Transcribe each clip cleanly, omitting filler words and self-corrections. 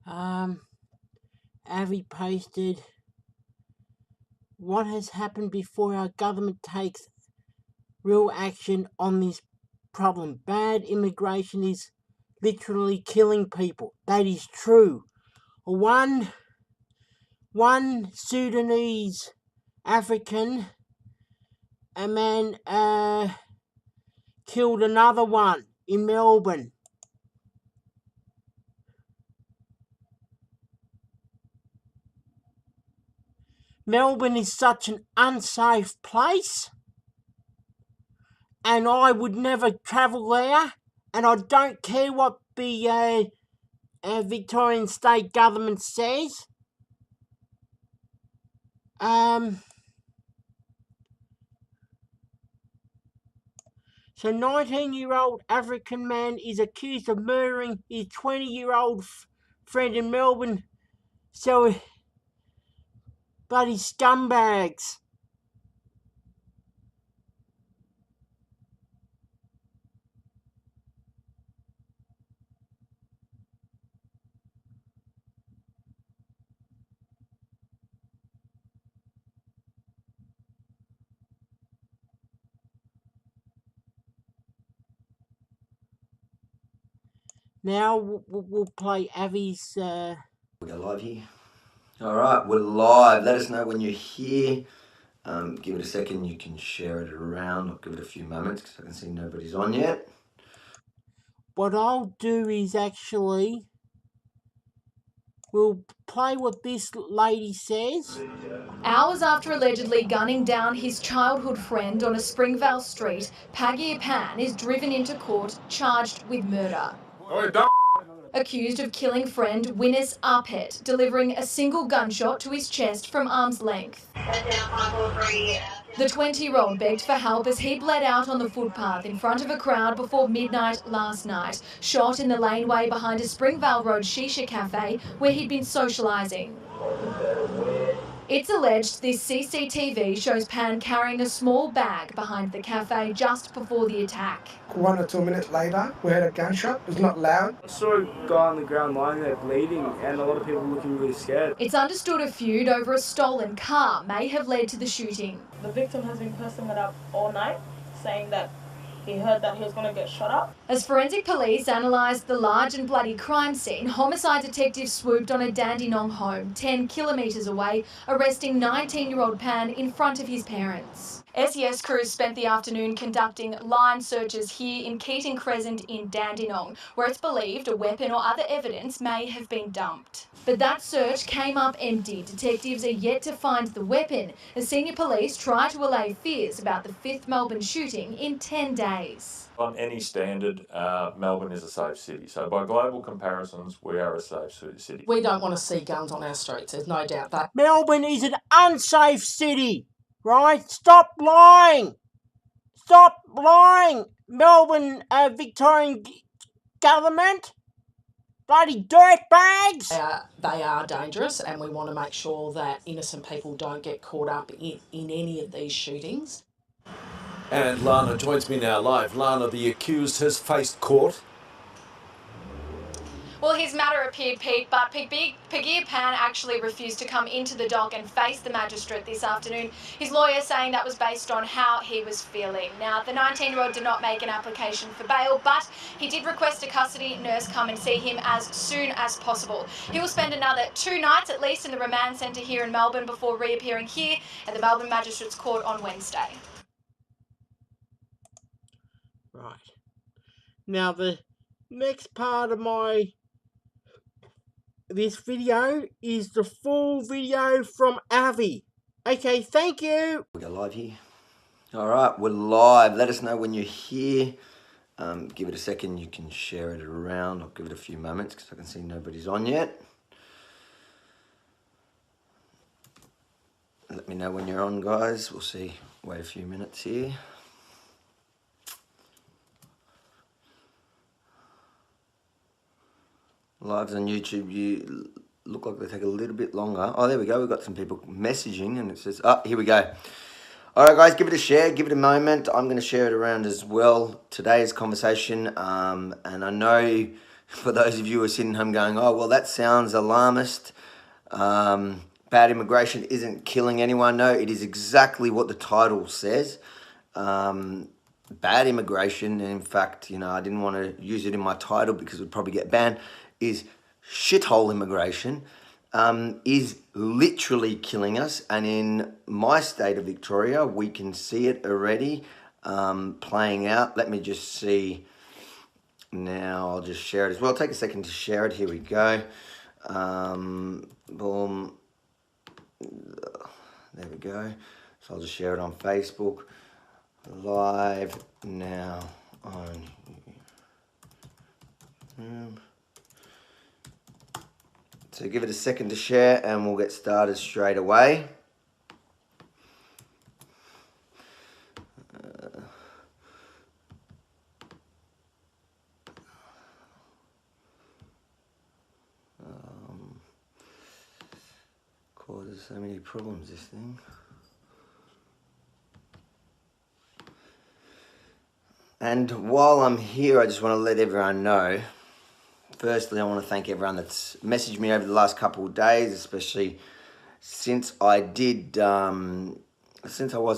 Avi posted, what has happened before our government takes real action on this problem? Bad immigration is literally killing people. That is true. One Sudanese African, a man killed another one in Melbourne. Melbourne is such an unsafe place, and I would never travel there, and I don't care what the Victorian state government says. So 19-year-old African man is accused of murdering his 20-year-old friend in Melbourne. So, bloody scumbags. Now we'll play Avi's. We go live here. All right, we're live. Let us know when you're here. Give it a second. You can share it around. I'll give it a few moments because I can see nobody's on yet. What I'll do is actually, we'll play what this lady says. Hours after allegedly gunning down his childhood friend on a Springvale street, Pagir Pan is driven into court charged with murder. Accused of killing friend Winnis Arpet, delivering a single gunshot to his chest from arm's length. The 20-year-old begged for help as he bled out on the footpath in front of a crowd before midnight last night, shot in the laneway behind a Springvale Road shisha cafe where he'd been socialising. It's alleged this CCTV shows Pan carrying a small bag behind the cafe just before the attack. 1 or 2 minutes later, we heard a gunshot. It was not loud. I saw a guy on the ground lying there bleeding and a lot of people looking really scared. It's understood a feud over a stolen car may have led to the shooting. The victim has been pursing it up all night, saying that he heard that he was going to get shot up. As forensic police analysed the large and bloody crime scene, homicide detectives swooped on a Dandenong home 10 kilometres away, arresting 19-year-old Pan in front of his parents. SES crews spent the afternoon conducting line searches here in Keating Crescent in Dandenong, where it's believed a weapon or other evidence may have been dumped. But that search came up empty. Detectives are yet to find the weapon as senior police try to allay fears about the 5th Melbourne shooting in 10 days. On any standard, Melbourne is a safe city. So by global comparisons, we are a safe city. We don't want to see guns on our streets, there's no doubt that. Melbourne is an unsafe city, right? Stop lying. Stop lying, Melbourne Victorian government. Bloody dirtbags! They are dangerous, and we want to make sure that innocent people don't get caught up in any of these shootings. And Lana joins me now live. Lana, the accused has faced court. Well, his matter appeared, Pete, but Pagir Pan actually refused to come into the dock and face the magistrate this afternoon. His lawyer saying that was based on how he was feeling. Now, the 19-year-old did not make an application for bail, but he did request a custody nurse come and see him as soon as possible. He will spend another 2 nights at least in the remand centre here in Melbourne before reappearing here at the Melbourne Magistrates Court on Wednesday. Right. Now, the next part of this video is the full video from Avi. Okay, thank you. We go live here. All right, we're live. Let us know when you're here. Give it a second. You can share it around. I'll give it a few moments because I can see nobody's on yet. Let me know when you're on, guys. We'll see. Wait a few minutes here. Lives on YouTube, you look like they take a little bit longer. Oh, there we go. We've got some people messaging and it says, oh, here we go. All right, guys, give it a share. Give it a moment. I'm going to share it around as well. Today's conversation, and I know for those of you who are sitting home going, oh, well, that sounds alarmist. Bad immigration isn't killing anyone. No, it is exactly what the title says. Bad immigration, and in fact, I didn't want to use it in my title because it would probably get banned, is shithole immigration, is literally killing us. And in my state of Victoria, we can see it already playing out. Let me just see. Now I'll just share it as well. Take a second to share it. Here we go. Boom. There we go. So I'll just share it on Facebook. Live now on YouTube. So give it a second to share and we'll get started straight away. Causes so many problems, this thing. And while I'm here, I just want to let everyone know. Firstly, I want to thank everyone that's messaged me over the last couple of days, especially since I was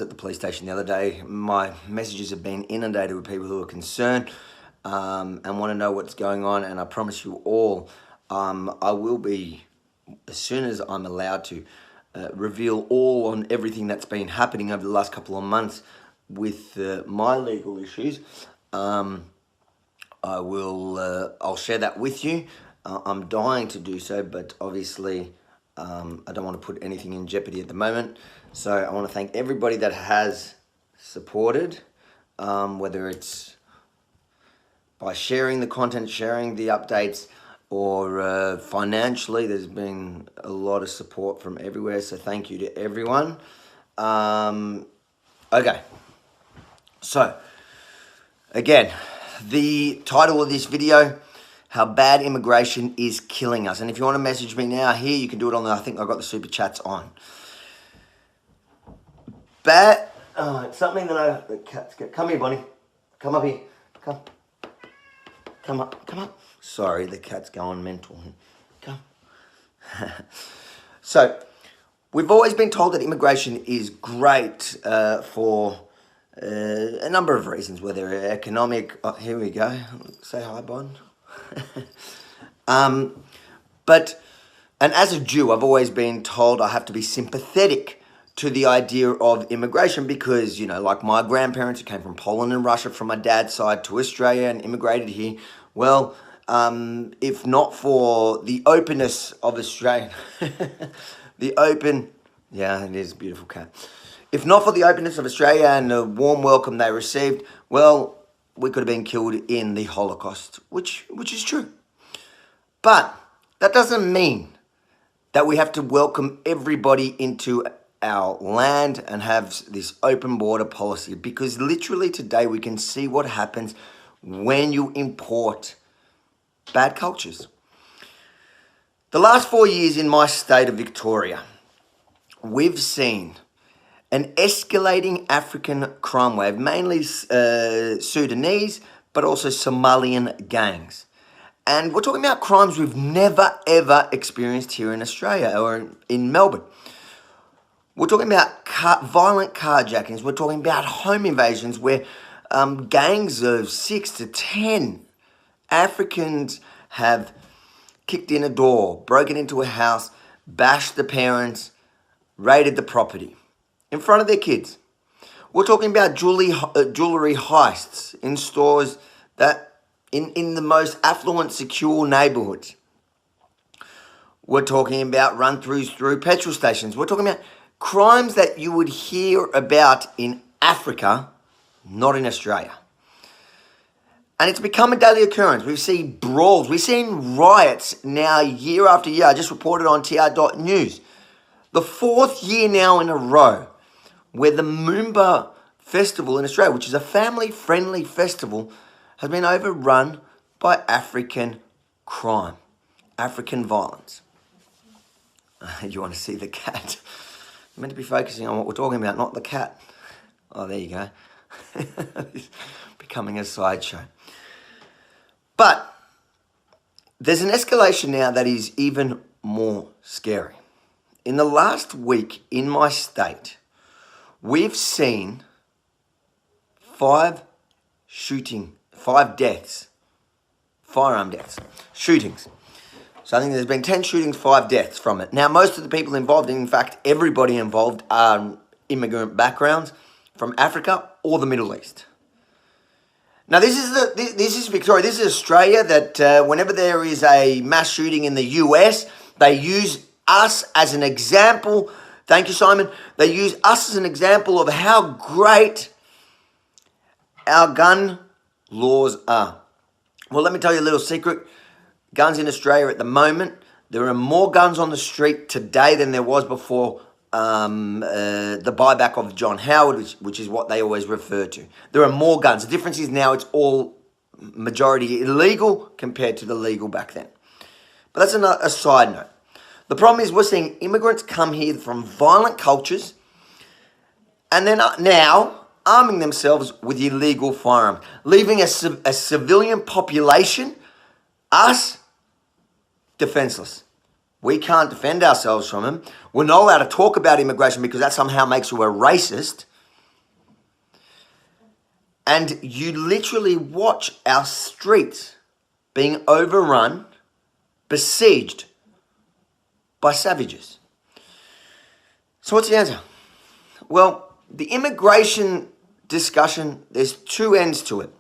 at the police station the other day. My messages have been inundated with people who are concerned and want to know what's going on. And I promise you all, I will be, as soon as I'm allowed to, reveal all on everything that's been happening over the last couple of months with my legal issues. I'll share that with you. I'm dying to do so, but obviously I don't want to put anything in jeopardy at the moment. So I want to thank everybody that has supported, whether it's by sharing the content, sharing the updates, or financially. There's been a lot of support from everywhere, so thank you to everyone. Okay. So, again, the title of this video, how bad immigration is killing us. And if you want to message me now here, you can do it on I think I've got the super chats on. It's something that the cats get. Come here, Bonnie. Come up here. Come up. Sorry, the cat's going mental. Come. So, we've always been told that immigration is great for a number of reasons, whether economic. Oh, here we go. Say hi, Bon. And as a Jew, I've always been told I have to be sympathetic to the idea of immigration because, like my grandparents who came from Poland and Russia from my dad's side to Australia and immigrated here. Well, if not for the openness of Australia, yeah, it is a beautiful cat. If not for the openness of Australia and the warm welcome they received, well, we could have been killed in the Holocaust, which is true. But that doesn't mean that we have to welcome everybody into our land and have this open border policy, because literally today we can see what happens when you import bad cultures. The last 4 years in my state of Victoria, we've seen an escalating African crime wave, mainly Sudanese, but also Somalian gangs. And we're talking about crimes we've never, ever experienced here in Australia or in Melbourne. We're talking about violent carjackings. We're talking about home invasions where gangs of 6 to 10 Africans have kicked in a door, broken into a house, bashed the parents, raided the property in front of their kids. We're talking about jewellery heists in stores that in the most affluent, secure neighbourhoods. We're talking about run-throughs through petrol stations. We're talking about crimes that you would hear about in Africa, not in Australia. And it's become a daily occurrence. We've seen brawls. We've seen riots now year after year. I just reported on TR.news. The 4th year now in a row where the Moomba Festival in Australia, which is a family-friendly festival, has been overrun by African crime, African violence. You want to see the cat? You're meant to be focusing on what we're talking about, not the cat. Oh, there you go. It's becoming a sideshow. But There's an escalation now that is even more scary. In the last week in my state, we've seen 5 deaths, firearm deaths, shootings. So I think there's been 10 shootings, 5 deaths from it. Now, most of the people involved, in fact, everybody involved are immigrant backgrounds from Africa or the Middle East. Now, this is Victoria. This is Australia. That whenever there is a mass shooting in the US, they use us as an example. Thank you, Simon. They use us as an example of how great our gun laws are. Well, let me tell you a little secret. Guns in Australia at the moment, there are more guns on the street today than there was before the buyback of John Howard, which is what they always refer to. There are more guns. The difference is now it's all majority illegal compared to the legal back then. But that's a side note. The problem is we're seeing immigrants come here from violent cultures and then now arming themselves with illegal firearms, leaving a civilian population, us, defenseless. We can't defend ourselves from them. We're not allowed to talk about immigration because that somehow makes you a racist. And you literally watch our streets being overrun, besieged by savages. So what's the answer? Well, the immigration discussion, there's 2 ends to it.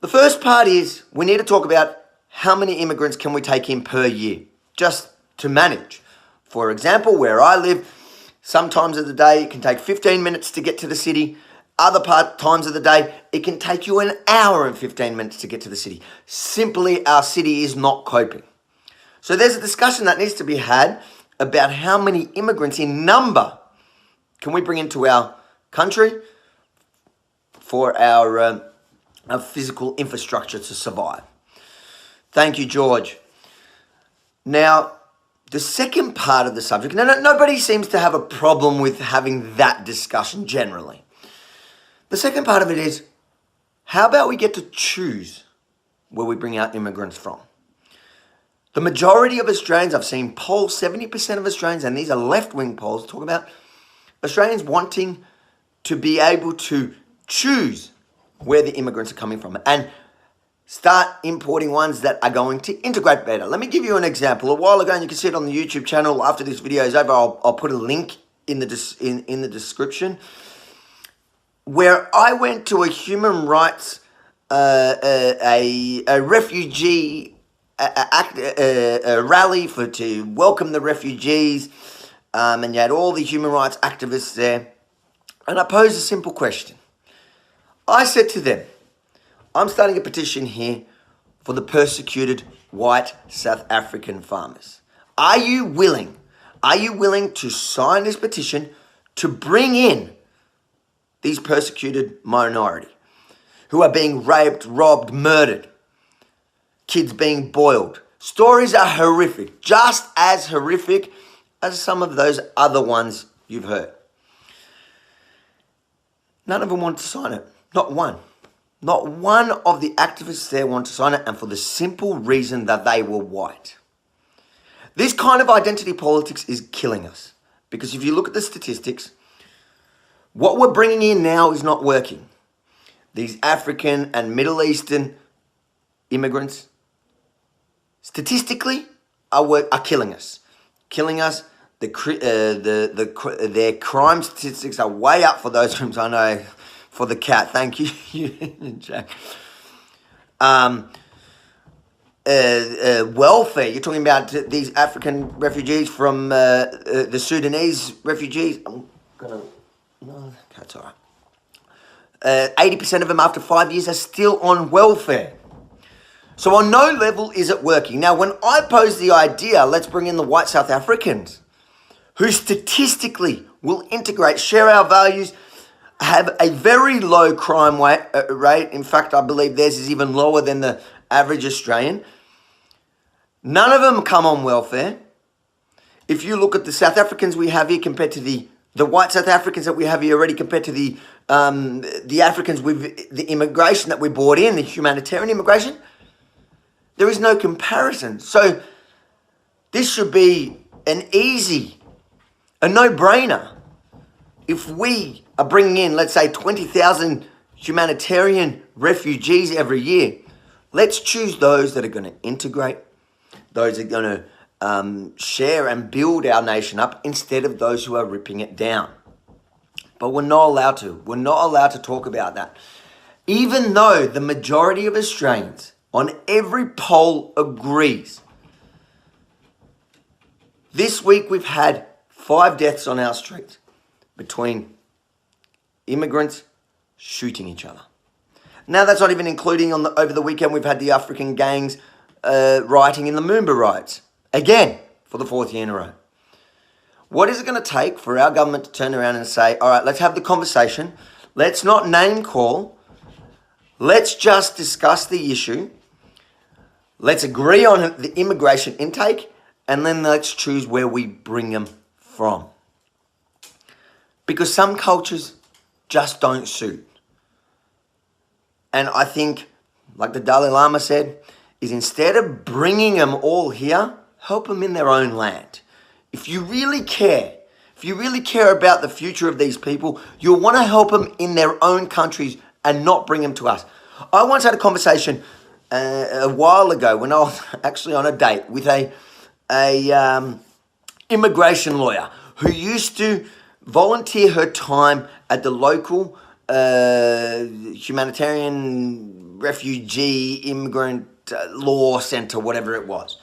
The first part is we need to talk about how many immigrants can we take in per year, just to manage. For example, where I live, sometimes of the day it can take 15 minutes to get to the city. Other times of the day, it can take you an hour and 15 minutes to get to the city. Simply, our city is not coping. So there's a discussion that needs to be had about how many immigrants in number can we bring into our country for our physical infrastructure to survive. Thank you, George. Now, the second part of the subject, nobody seems to have a problem with having that discussion generally. The second part of it is, how about we get to choose where we bring our immigrants from? The majority of Australians, I've seen polls, 70% of Australians, and these are left-wing polls, talk about Australians wanting to be able to choose where the immigrants are coming from and start importing ones that are going to integrate better. Let me give you an example. A while ago, and you can see it on the YouTube channel after this video is over, I'll put a link in the description, where I went to a human rights, a refugee a rally to welcome the refugees, and you had all the human rights activists there. And I posed a simple question. I said to them, I'm starting a petition here for the persecuted white South African farmers. Are you willing to sign this petition to bring in these persecuted minority who are being raped, robbed, murdered, kids being boiled? Stories are horrific, just as horrific as some of those other ones you've heard. None of them wanted to sign it. Not one. Not one of the activists there wanted to sign it, and for the simple reason that they were white. This kind of identity politics is killing us. Because if you look at the statistics, what we're bringing in now is not working. These African and Middle Eastern immigrants, statistically, are killing us. Killing us. Their crime statistics are way up for those rooms. I know, for the cat. Thank you, Jack. Welfare. You're talking about these African refugees from the Sudanese refugees. No, that's all right. 80% of them after 5 years are still on welfare. So on no level is it working. Now, when I pose the idea, let's bring in the white South Africans, who statistically will integrate, share our values, have a very low crime rate. In fact, I believe theirs is even lower than the average Australian. None of them come on welfare. If you look at the South Africans we have here compared to the white South Africans that we have here already compared to the Africans with the immigration that we brought in, the humanitarian immigration, There is no comparison. So this should be a no-brainer. If we are bringing in, let's say, 20,000 humanitarian refugees every year, let's choose those that are going to integrate, those that are going to share and build our nation up instead of those who are ripping it down. But we're not allowed to. We're not allowed to talk about that. Even though the majority of Australians on every poll agrees. This week we've had 5 deaths on our streets between immigrants shooting each other. Now that's not even including over the weekend we've had the African gangs rioting in the Moomba riots. Again, for the 4th year in a row. What is it going to take for our government to turn around and say, all right, let's have the conversation. Let's not name call. Let's just discuss the issue. Let's agree on the immigration intake, and then let's choose where we bring them from. Because some cultures just don't suit. And I think, like the Dalai Lama said, is instead of bringing them all here, help them in their own land. If you really care about the future of these people, you'll want to help them in their own countries and not bring them to us. I once had a conversation a while ago when I was actually on a date with a immigration lawyer who used to volunteer her time at the local humanitarian refugee immigrant law centre, whatever it was.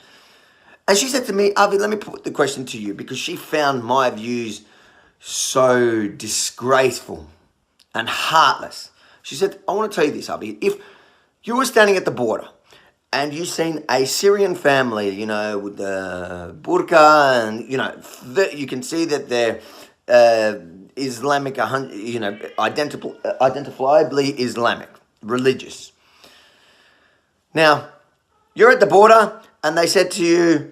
And she said to me, Avi, let me put the question to you, because she found my views so disgraceful and heartless. She said, I want to tell you this, Avi. If you were standing at the border and you seen a Syrian family, with the burqa and, you can see that they're Islamic, identifiably Islamic, religious. Now, you're at the border and they said to you,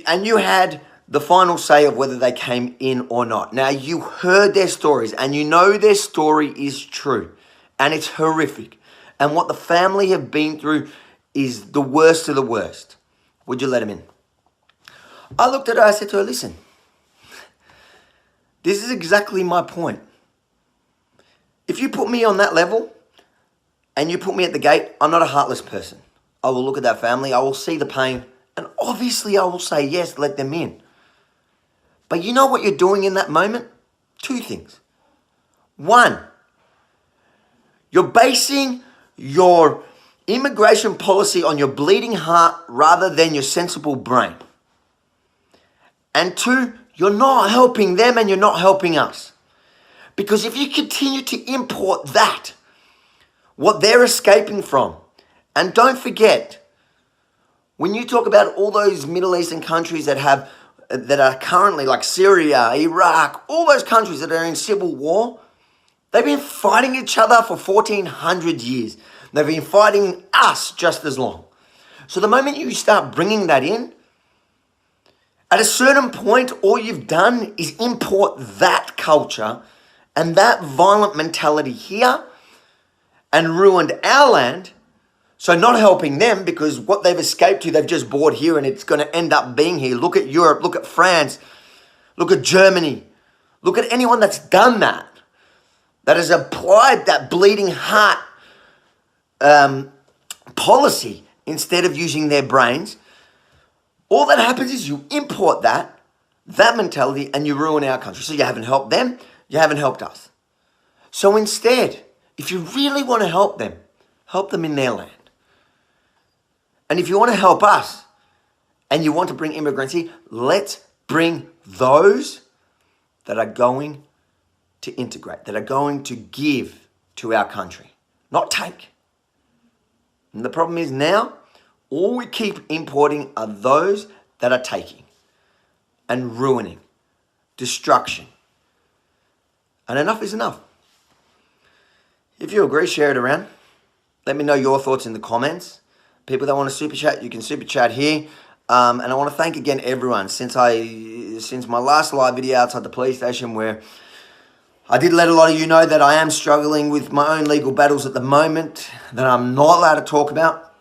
and you had the final say of whether they came in or not. Now, you heard their stories and you know their story is true and it's horrific. And what the family have been through is the worst of the worst. Would you let them in? I looked at her, I said to her, listen, this is exactly my point. If you put me on that level and you put me at the gate, I'm not a heartless person. I will look at that family, I will see the pain, and obviously I will say, yes, let them in. But you know what you're doing in that moment? 2 things. 1, you're basing your immigration policy on your bleeding heart rather than your sensible brain. And 2, you're not helping them and you're not helping us. Because if you continue to import that, what they're escaping from, and don't forget, when you talk about all those Middle Eastern countries that are currently like Syria, Iraq, all those countries that are in civil war, they've been fighting each other for 1,400 years. They've been fighting us just as long. So the moment you start bringing that in, at a certain point, all you've done is import that culture and that violent mentality here and ruined our land. So not helping them, because what they've escaped to, they've just bought here and it's going to end up being here. Look at Europe, look at France, look at Germany. Look at anyone that's done that has applied that bleeding heart policy instead of using their brains. All that happens is you import that mentality and you ruin our country. So you haven't helped them, you haven't helped us. So instead, if you really want to help them in their land. And if you want to help us and you want to bring immigrants here, let's bring those that are going to integrate, that are going to give to our country, not take. And the problem is now, all we keep importing are those that are taking and ruining, destruction. And enough is enough. If you agree, share it around. Let me know your thoughts in the comments. People that want to super chat, you can super chat here. And I want to thank again everyone since my last live video outside the police station, where I did let a lot of you know that I am struggling with my own legal battles at the moment that I'm not allowed to talk about.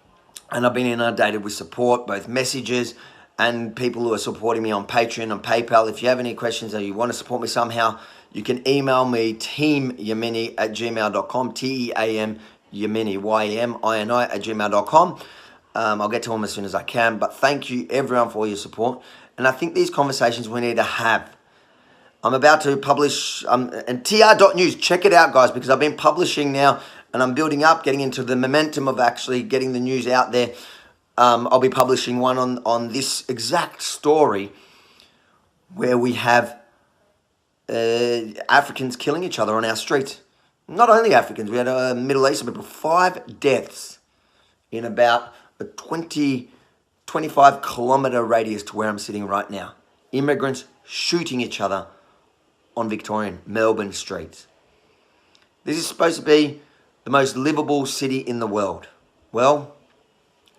And I've been inundated with support, both messages and people who are supporting me on Patreon and PayPal. If you have any questions or you want to support me somehow, you can email me teamyemini@gmail.com, TEAM Yemini, YEMINI @gmail.com. I'll get to them as soon as I can. But thank you, everyone, for all your support. And I think these conversations we need to have. I'm about to publish, and tr.news, check it out, guys, because I've been publishing now, and I'm building up, getting into the momentum of actually getting the news out there. I'll be publishing one on this exact story where we have Africans killing each other on our streets. Not only Africans, we had Middle Eastern people, 5 deaths in about a 25 kilometre radius to where I'm sitting right now. Immigrants shooting each other on Victorian, Melbourne streets. This is supposed to be the most livable city in the world. Well,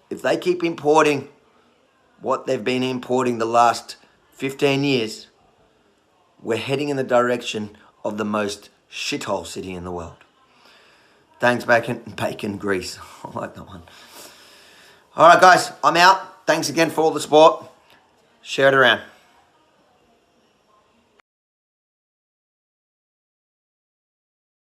if they keep importing what they've been importing the last 15 years, we're heading in the direction of the most shithole city in the world. Thanks, Bacon Grease. I like that one. All right, guys, I'm out. Thanks again for all the support. Share it around.